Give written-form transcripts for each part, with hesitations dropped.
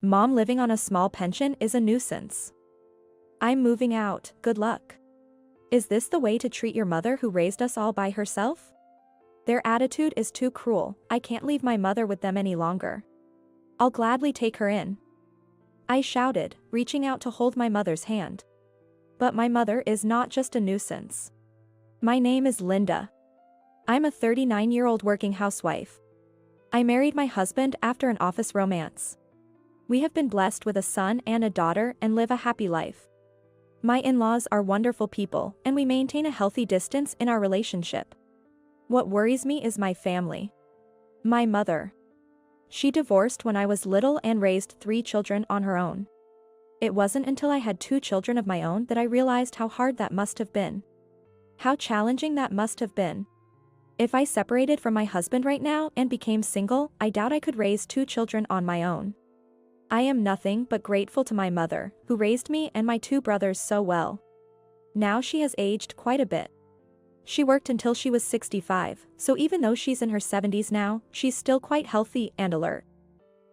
Mom living on a small pension is a nuisance. I'm moving out, good luck. Is this the way to treat your mother who raised us all by herself? Their attitude is too cruel, I can't leave my mother with them any longer. I'll gladly take her in. I shouted, reaching out to hold my mother's hand. But my mother is not just a nuisance. My name is Linda. I'm a 39-year-old working housewife. I married my husband after an office romance. We have been blessed with a son and a daughter and live a happy life. My in-laws are wonderful people and we maintain a healthy distance in our relationship. What worries me is my family. My mother. She divorced when I was little and raised 3 children on her own. It wasn't until I had 2 children of my own that I realized how hard that must have been. How challenging that must have been. If I separated from my husband right now and became single, I doubt I could raise 2 children on my own. I am nothing but grateful to my mother, who raised me and my 2 brothers so well. Now she has aged quite a bit. She worked until she was 65, so even though she's in her 70s now, she's still quite healthy and alert.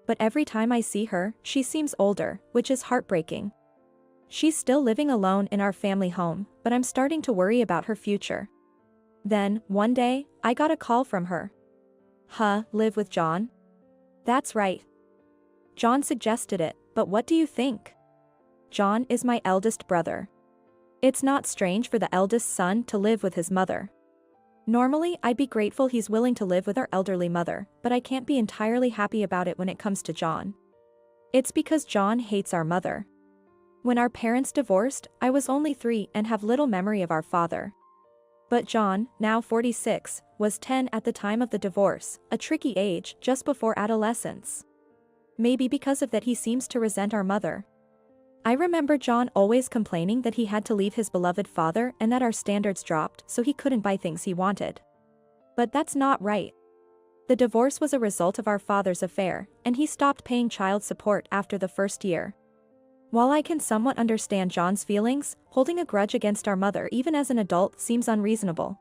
But every time I see her, she seems older, which is heartbreaking. She's still living alone in our family home, but I'm starting to worry about her future. Then, one day, I got a call from her. Live with John? That's right. John suggested it, but what do you think? John is my eldest brother. It's not strange for the eldest son to live with his mother. Normally, I'd be grateful he's willing to live with our elderly mother, but I can't be entirely happy about it when it comes to John. It's because John hates our mother. When our parents divorced, I was only 3 and have little memory of our father. But John, now 46, was 10 at the time of the divorce, a tricky age just before adolescence. Maybe because of that he seems to resent our mother. I remember John always complaining that he had to leave his beloved father and that our standards dropped so he couldn't buy things he wanted. But that's not right. The divorce was a result of our father's affair, and he stopped paying child support after the first year. While I can somewhat understand John's feelings, holding a grudge against our mother even as an adult seems unreasonable.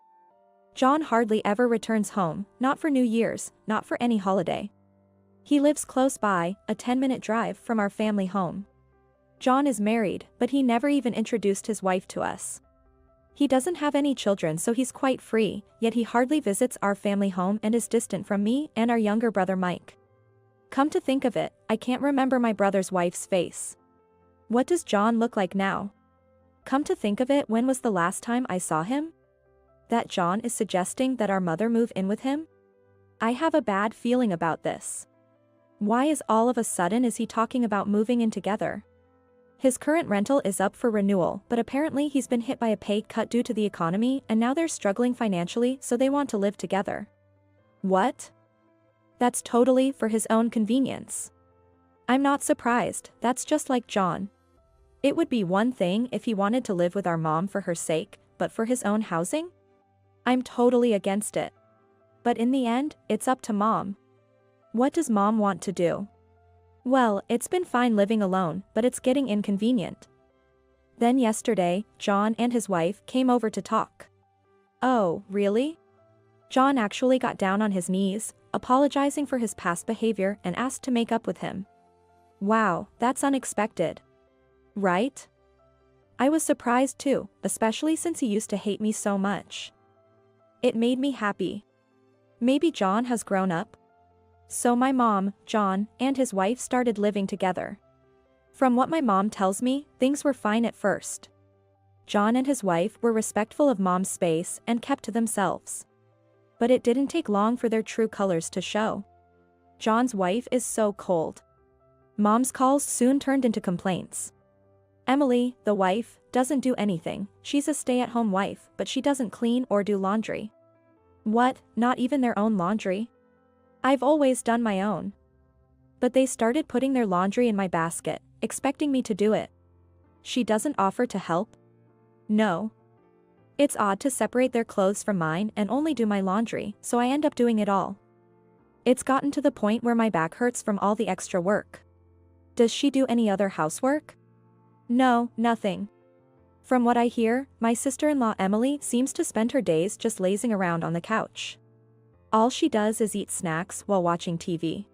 John hardly ever returns home, not for New Year's, not for any holiday. He lives close by, a 10-minute drive from our family home. John is married, but he never even introduced his wife to us. He doesn't have any children, so he's quite free, yet he hardly visits our family home and is distant from me and our younger brother Mike. Come to think of it, I can't remember my brother's wife's face. What does John look like now? Come to think of it, when was the last time I saw him? That John is suggesting that our mother move in with him? I have a bad feeling about this. Why is all of a sudden is he talking about moving in together? His current rental is up for renewal, but apparently he's been hit by a pay cut due to the economy and now they're struggling financially, so they want to live together. What? That's totally for his own convenience. I'm not surprised, that's just like John. It would be one thing if he wanted to live with our mom for her sake, but for his own housing? I'm totally against it. But in the end, it's up to Mom. What does Mom want to do? Well, it's been fine living alone, but it's getting inconvenient. Then yesterday, John and his wife came over to talk. Oh, really? John actually got down on his knees, apologizing for his past behavior and asked to make up with him. Wow, that's unexpected. Right? I was surprised too, especially since he used to hate me so much. It made me happy. Maybe John has grown up? So my mom, John, and his wife started living together. From what my mom tells me, things were fine at first. John and his wife were respectful of Mom's space and kept to themselves. But it didn't take long for their true colors to show. John's wife is so cold. Mom's calls soon turned into complaints. Emily, the wife, doesn't do anything. She's a stay-at-home wife, but she doesn't clean or do laundry. What, not even their own laundry? I've always done my own. But they started putting their laundry in my basket, expecting me to do it. She doesn't offer to help? No. It's odd to separate their clothes from mine and only do my laundry, so I end up doing it all. It's gotten to the point where my back hurts from all the extra work. Does she do any other housework? No, nothing. From what I hear, my sister-in-law Emily seems to spend her days just lazing around on the couch. All she does is eat snacks while watching TV.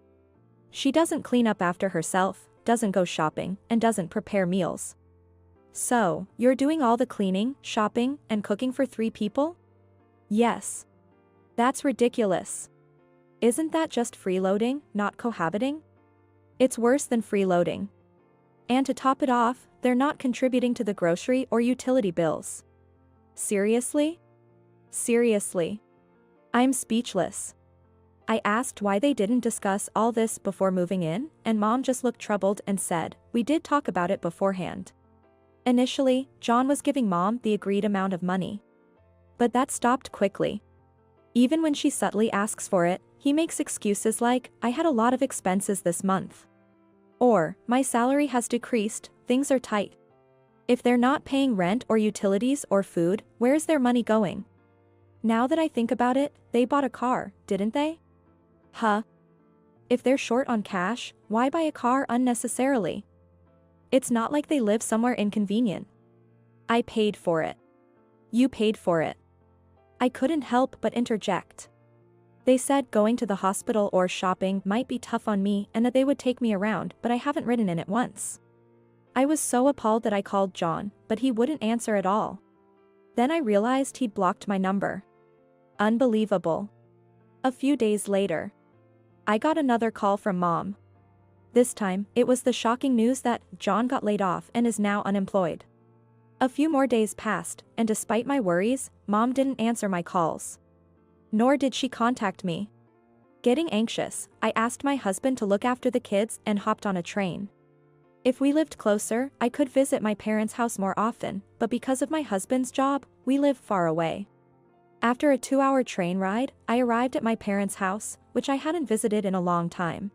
She doesn't clean up after herself, doesn't go shopping, and doesn't prepare meals. So, you're doing all the cleaning, shopping, and cooking for 3 people? Yes. That's ridiculous. Isn't that just freeloading, not cohabiting? It's worse than freeloading. And to top it off, they're not contributing to the grocery or utility bills. Seriously? Seriously. I'm speechless. I asked why they didn't discuss all this before moving in, and Mom just looked troubled and said, "We did talk about it beforehand." Initially, John was giving Mom the agreed amount of money. But that stopped quickly. Even when she subtly asks for it, he makes excuses like, "I had a lot of expenses this month." Or, "My salary has decreased, things are tight." If they're not paying rent or utilities or food, where's their money going? Now that I think about it, they bought a car, didn't they? Huh? If they're short on cash, why buy a car unnecessarily? It's not like they live somewhere inconvenient. I paid for it. You paid for it. I couldn't help but interject. They said going to the hospital or shopping might be tough on me and that they would take me around, but I haven't ridden in it once. I was so appalled that I called John, but he wouldn't answer at all. Then I realized he'd blocked my number. Unbelievable. A few days later, I got another call from Mom. This time, it was the shocking news that John got laid off and is now unemployed. A few more days passed, and despite my worries, Mom didn't answer my calls. Nor did she contact me. Getting anxious, I asked my husband to look after the kids and hopped on a train. If we lived closer, I could visit my parents' house more often, but because of my husband's job, we live far away. After a 2-hour train ride, I arrived at my parents' house, which I hadn't visited in a long time.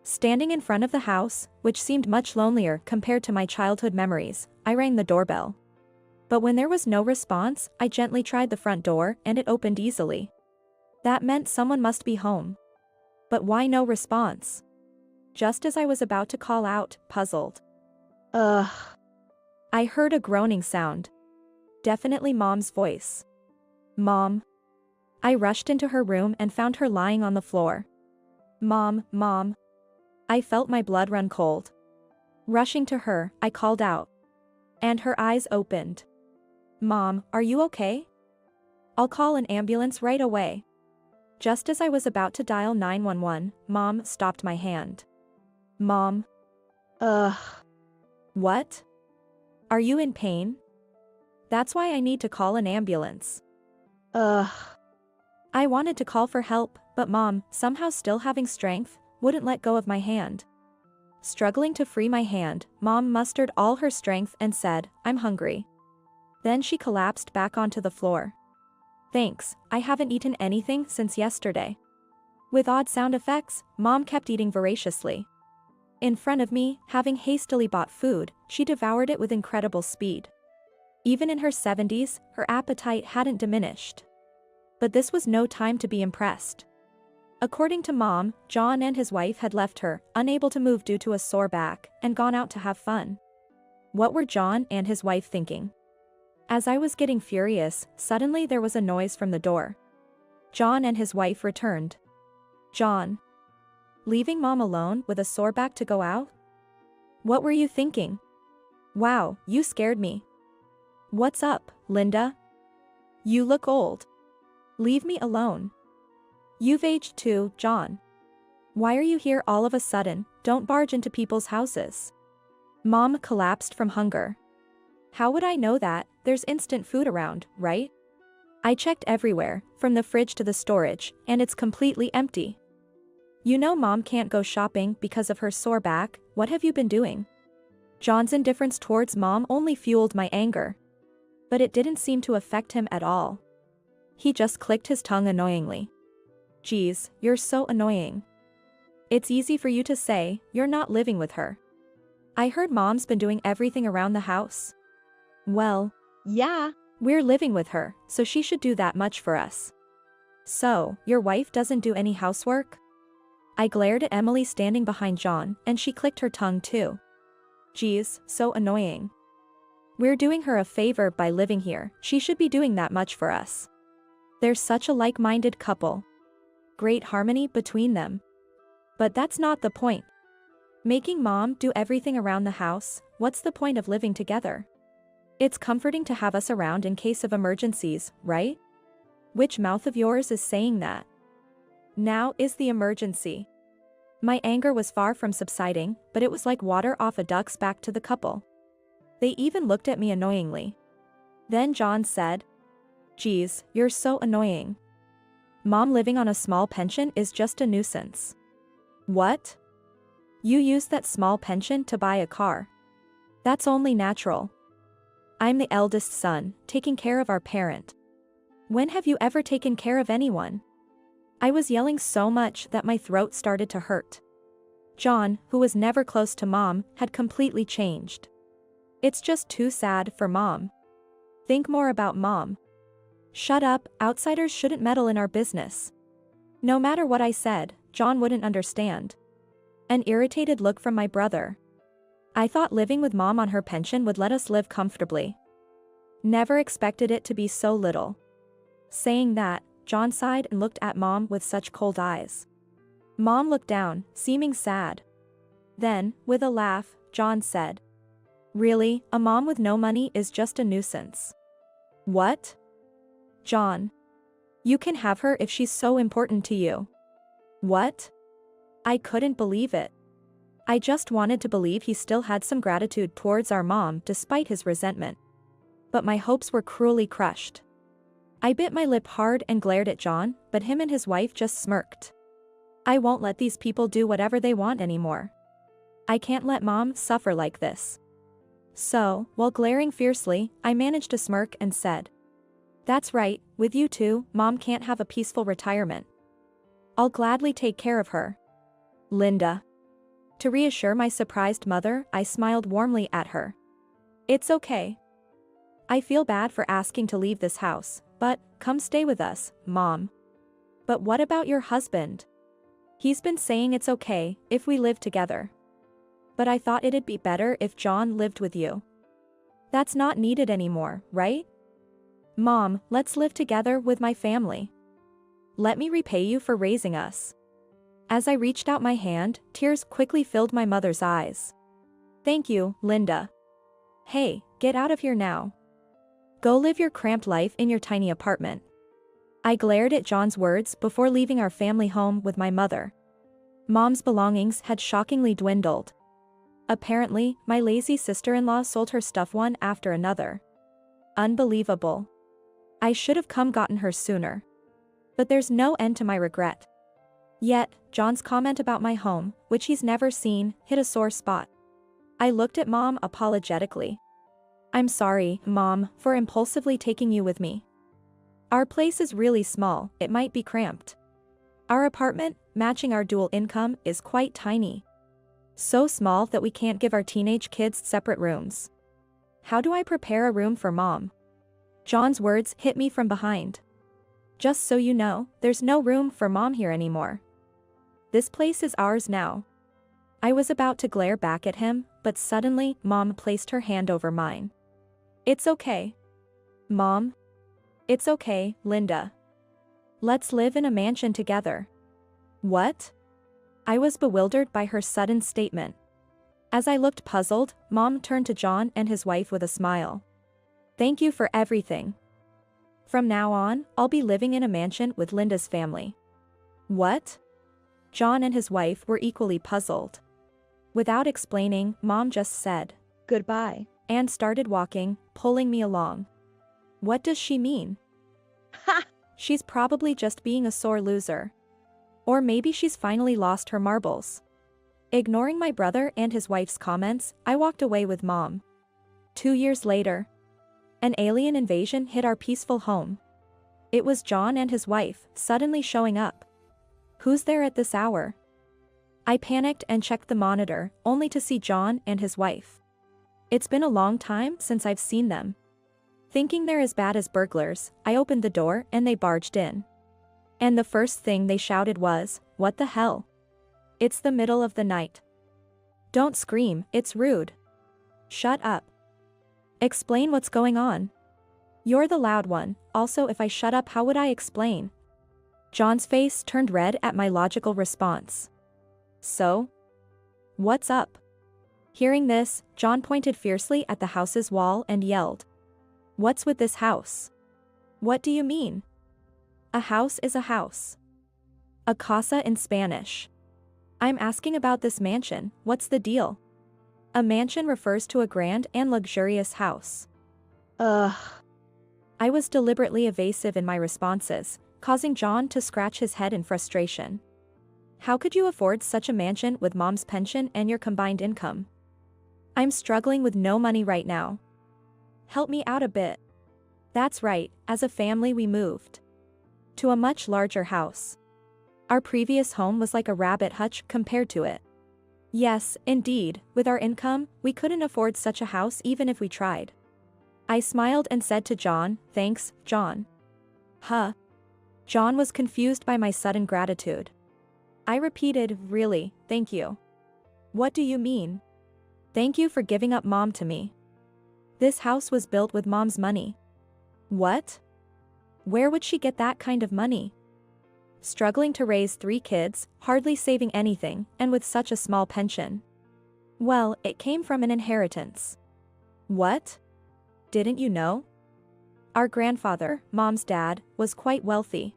Standing in front of the house, which seemed much lonelier compared to my childhood memories, I rang the doorbell. But when there was no response, I gently tried the front door and it opened easily. That meant someone must be home. But why no response? Just as I was about to call out, puzzled. Ugh. I heard a groaning sound. Definitely Mom's voice. Mom. I rushed into her room and found her lying on the floor. Mom. I felt my blood run cold. Rushing to her, I called out. And her eyes opened. Mom, are you okay? I'll call an ambulance right away. Just as I was about to dial 911, Mom stopped my hand. Mom. What? Are you in pain? That's why I need to call an ambulance. I wanted to call for help, but Mom, somehow still having strength, wouldn't let go of my hand. Struggling to free my hand, Mom mustered all her strength and said, "I'm hungry." Then she collapsed back onto the floor. Thanks, I haven't eaten anything since yesterday. With odd sound effects, Mom kept eating voraciously. In front of me, having hastily bought food, she devoured it with incredible speed. Even in her 70s, her appetite hadn't diminished. But this was no time to be impressed. According to Mom, John and his wife had left her, unable to move due to a sore back, and gone out to have fun. What were John and his wife thinking? As I was getting furious, suddenly there was a noise from the door. John and his wife returned. John. Leaving Mom alone with a sore back to go out? What were you thinking? Wow, you scared me. What's up, Linda? You look old. Leave me alone. You've aged too, John. Why are you here all of a sudden? Don't barge into people's houses. Mom collapsed from hunger. How would I know that? There's instant food around, right? I checked everywhere, from the fridge to the storage, and it's completely empty. You know Mom can't go shopping because of her sore back. What have you been doing? John's indifference towards Mom only fueled my anger. But it didn't seem to affect him at all. He just clicked his tongue annoyingly. Geez, you're so annoying. It's easy for you to say, you're not living with her. I heard Mom's been doing everything around the house. Well, yeah, we're living with her, so she should do that much for us. So, your wife doesn't do any housework? I glared at Emily standing behind John, and she clicked her tongue too. Geez, so annoying. We're doing her a favor by living here, she should be doing that much for us. They're such a like-minded couple. Great harmony between them. But that's not the point. Making mom do everything around the house, what's the point of living together? It's comforting to have us around in case of emergencies, right? Which mouth of yours is saying that? Now is the emergency. My anger was far from subsiding, but it was like water off a duck's back to the couple. They even looked at me annoyingly. Then John said, "Geez, you're so annoying. Mom living on a small pension is just a nuisance." What? You used that small pension to buy a car. That's only natural. I'm the eldest son, taking care of our parent. When have you ever taken care of anyone? I was yelling so much that my throat started to hurt. John, who was never close to mom, had completely changed. It's just too sad for mom. Think more about mom. Shut up, outsiders shouldn't meddle in our business. No matter what I said, John wouldn't understand. An irritated look from my brother. I thought living with mom on her pension would let us live comfortably. Never expected it to be so little. Saying that, John sighed and looked at mom with such cold eyes. Mom looked down, seeming sad. Then, with a laugh, John said, "Really, a mom with no money is just a nuisance." What? John. You can have her if she's so important to you. What? I couldn't believe it. I just wanted to believe he still had some gratitude towards our mom despite his resentment. But my hopes were cruelly crushed. I bit my lip hard and glared at John, but him and his wife just smirked. I won't let these people do whatever they want anymore. I can't let mom suffer like this. So, while glaring fiercely, I managed to smirk and said, "That's right, with you two, mom can't have a peaceful retirement. I'll gladly take care of her. Linda." To reassure my surprised mother, I smiled warmly at her. "It's okay. I feel bad for asking to leave this house, but come stay with us, mom." "But what about your husband? He's been saying it's okay if we live together. But I thought it'd be better if John lived with you." "That's not needed anymore, right? Mom, let's live together with my family. Let me repay you for raising us." As I reached out my hand, tears quickly filled my mother's eyes. "Thank you, Linda. Hey, get out of here now. Go live your cramped life in your tiny apartment." I glared at John's words before leaving our family home with my mother. Mom's belongings had shockingly dwindled. Apparently, my lazy sister-in-law sold her stuff one after another. Unbelievable. I should have gotten her sooner. But there's no end to my regret. Yet, John's comment about my home, which he's never seen, hit a sore spot. I looked at mom apologetically. "I'm sorry, mom, for impulsively taking you with me. Our place is really small, it might be cramped. Our apartment, matching our dual income, is quite tiny. So small that we can't give our teenage kids separate rooms. How do I prepare a room for mom?" John's words hit me from behind. "Just so you know, there's no room for mom here anymore. This place is ours now." I was about to glare back at him, but suddenly, mom placed her hand over mine. "It's okay. Mom. It's okay, Linda. Let's live in a mansion together." What? I was bewildered by her sudden statement. As I looked puzzled, mom turned to John and his wife with a smile. "Thank you for everything. From now on, I'll be living in a mansion with Linda's family." What? John and his wife were equally puzzled. Without explaining, mom just said, "Goodbye," and started walking, pulling me along. What does she mean? Ha! She's probably just being a sore loser. Or maybe she's finally lost her marbles. Ignoring my brother and his wife's comments, I walked away with mom. 2 years later, an alien invasion hit our peaceful home. It was John and his wife, suddenly showing up. Who's there at this hour? I panicked and checked the monitor, only to see John and his wife. It's been a long time since I've seen them. Thinking they're as bad as burglars, I opened the door and they barged in. And the first thing they shouted was, "What the hell? It's the middle of the night. Don't scream, it's rude. Shut up. Explain what's going on. You're the loud one, also if I shut up how would I explain?" John's face turned red at my logical response. "So? What's up? Hearing this, John pointed fiercely at the house's wall and yelled. What's with this house? What do you mean? A house is a house. A casa in Spanish. I'm asking about this mansion, what's the deal? A mansion refers to a grand and luxurious house. Ugh. I was deliberately evasive in my responses, causing John to scratch his head in frustration. How could you afford such a mansion with mom's pension and your combined income? I'm struggling with no money right now. Help me out a bit. That's right, as a family we moved to a much larger house. Our previous home was like a rabbit hutch compared to it. Yes, indeed, with our income, we couldn't afford such a house even if we tried. I smiled and said to John, thanks, John. Huh? John was confused by my sudden gratitude. I repeated, really, thank you. What do you mean? Thank you for giving up mom to me. This house was built with mom's money. What? Where would she get that kind of money? Struggling to raise 3 kids, hardly saving anything, and with such a small pension. Well, it came from an inheritance. What? Didn't you know? Our grandfather, mom's dad, was quite wealthy.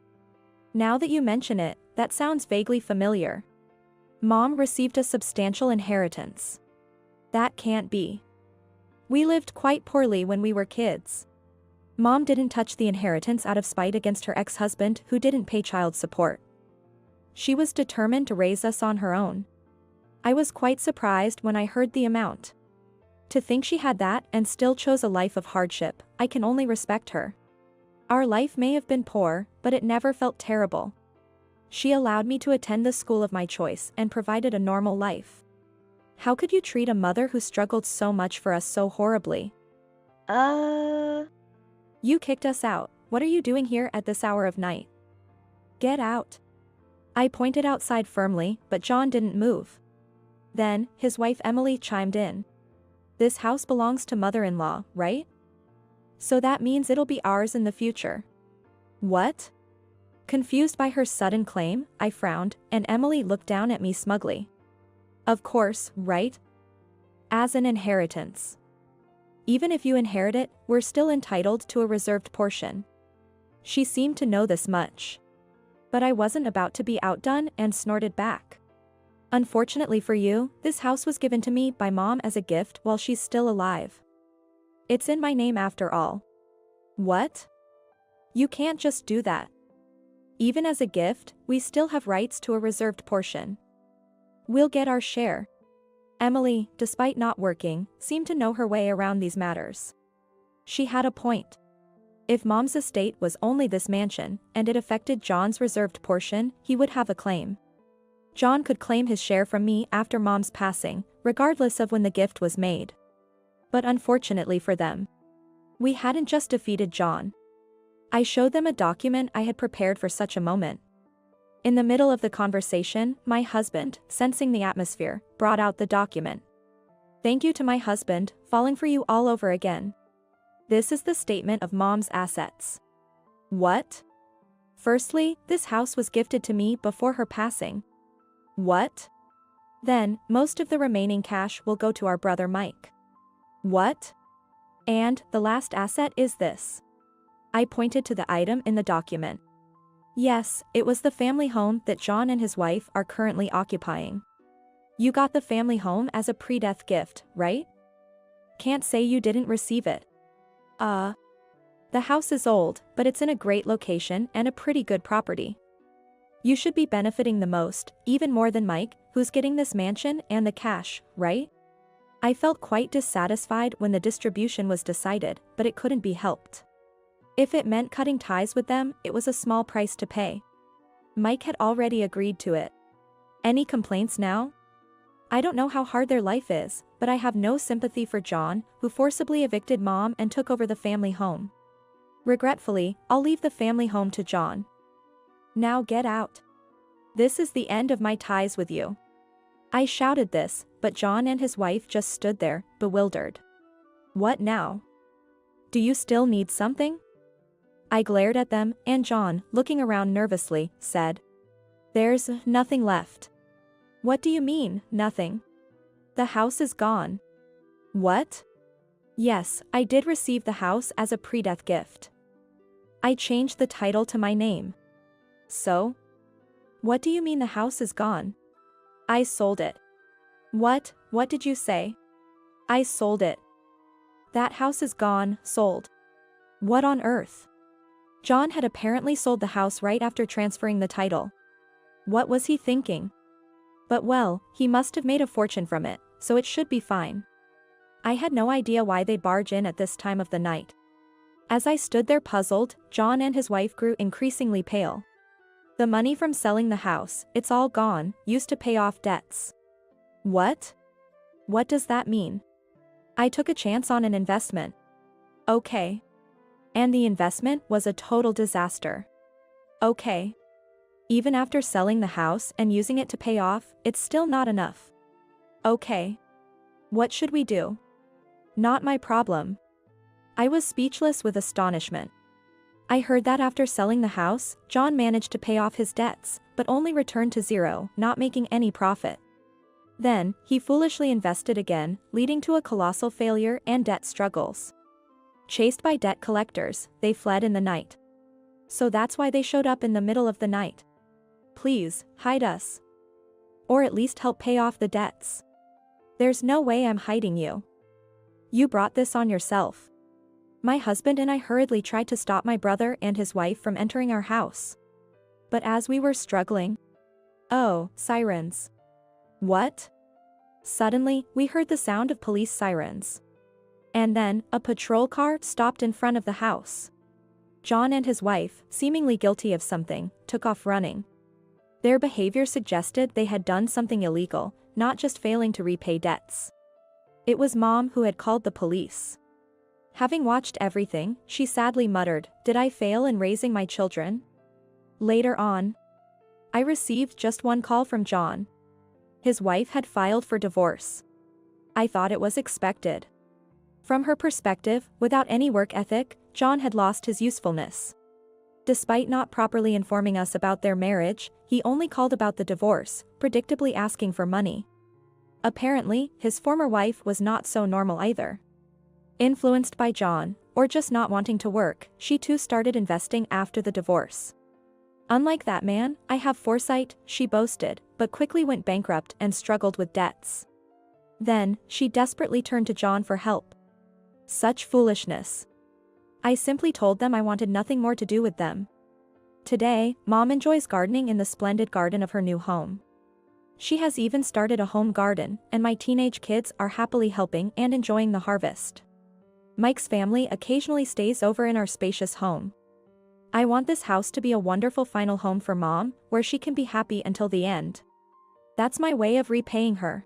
Now that you mention it, that sounds vaguely familiar. Mom received a substantial inheritance. That can't be. We lived quite poorly when we were kids. Mom didn't touch the inheritance out of spite against her ex-husband who didn't pay child support. She was determined to raise us on her own. I was quite surprised when I heard the amount. To think she had that and still chose a life of hardship, I can only respect her. Our life may have been poor, but it never felt terrible. She allowed me to attend the school of my choice and provided a normal life. How could you treat a mother who struggled so much for us so horribly? You kicked us out. What are you doing here at this hour of night? Get out. I pointed outside firmly, but John didn't move. Then, his wife Emily chimed in. This house belongs to mother-in-law, right? So that means it'll be ours in the future. What? Confused by her sudden claim, I frowned, and Emily looked down at me smugly. Of course, right? As an inheritance. Even if you inherit it, we're still entitled to a reserved portion. She seemed to know this much. But I wasn't about to be outdone and snorted back. Unfortunately for you, this house was given to me by mom as a gift while she's still alive. It's in my name after all. What? You can't just do that. Even as a gift, we still have rights to a reserved portion. We'll get our share. Emily, despite not working, seemed to know her way around these matters. She had a point. If mom's estate was only this mansion, and it affected John's reserved portion, he would have a claim. John could claim his share from me after mom's passing, regardless of when the gift was made. But unfortunately for them, we hadn't just defeated John. I showed them a document I had prepared for such a moment. In the middle of the conversation, my husband, sensing the atmosphere, brought out the document. Thank you to my husband, falling for you all over again. This is the statement of mom's assets. What? Firstly, this house was gifted to me before her passing. What? Then, most of the remaining cash will go to our brother Mike. What? And, the last asset is this. I pointed to the item in the document. Yes, it was the family home that John and his wife are currently occupying. You got the family home as a pre-death gift, right? Can't say you didn't receive it. The house is old, but it's in a great location and a pretty good property. You should be benefiting the most, even more than Mike, who's getting this mansion and the cash, right? I felt quite dissatisfied when the distribution was decided, but it couldn't be helped. If it meant cutting ties with them, it was a small price to pay. Mike had already agreed to it. Any complaints now? I don't know how hard their life is, but I have no sympathy for John, who forcibly evicted mom and took over the family home. Regretfully, I'll leave the family home to John. Now get out. This is the end of my ties with you. I shouted this, but John and his wife just stood there, bewildered. What now? Do you still need something? I glared at them, and John, looking around nervously, said, There's nothing left. What do you mean, nothing? The house is gone. What? Yes, I did receive the house as a pre-death gift. I changed the title to my name. So? What do you mean the house is gone? I sold it. What did you say? I sold it. That house is gone, sold. What on earth? John had apparently sold the house right after transferring the title. What was he thinking? But well, he must have made a fortune from it, so it should be fine. I had no idea why they'd barge in at this time of the night. As I stood there puzzled, John and his wife grew increasingly pale. The money from selling the house, it's all gone, used to pay off debts. What? What does that mean? I took a chance on an investment. Okay. And the investment was a total disaster. Okay. Even after selling the house and using it to pay off, it's still not enough. Okay. What should we do? Not my problem. I was speechless with astonishment. I heard that after selling the house, John managed to pay off his debts, but only returned to zero, not making any profit. Then, he foolishly invested again, leading to a colossal failure and debt struggles. Chased by debt collectors, they fled in the night. So that's why they showed up in the middle of the night. Please, hide us. Or at least help pay off the debts. There's no way I'm hiding you. You brought this on yourself. My husband and I hurriedly tried to stop my brother and his wife from entering our house. But as we were struggling... Oh, sirens. What? Suddenly, we heard the sound of police sirens. And then, a patrol car stopped in front of the house. John and his wife, seemingly guilty of something, took off running. Their behavior suggested they had done something illegal, not just failing to repay debts. It was Mom who had called the police. Having watched everything, she sadly muttered, "Did I fail in raising my children?" Later on, I received just one call from John. His wife had filed for divorce. I thought it was expected. From her perspective, without any work ethic, John had lost his usefulness. Despite not properly informing us about their marriage, he only called about the divorce, predictably asking for money. Apparently, his former wife was not so normal either. Influenced by John, or just not wanting to work, she too started investing after the divorce. Unlike that man, I have foresight, she boasted, but quickly went bankrupt and struggled with debts. Then, she desperately turned to John for help. Such foolishness. I simply told them I wanted nothing more to do with them. Today, Mom enjoys gardening in the splendid garden of her new home. She has even started a home garden, and my teenage kids are happily helping and enjoying the harvest. Mike's family occasionally stays over in our spacious home. I want this house to be a wonderful final home for Mom, where she can be happy until the end. That's my way of repaying her.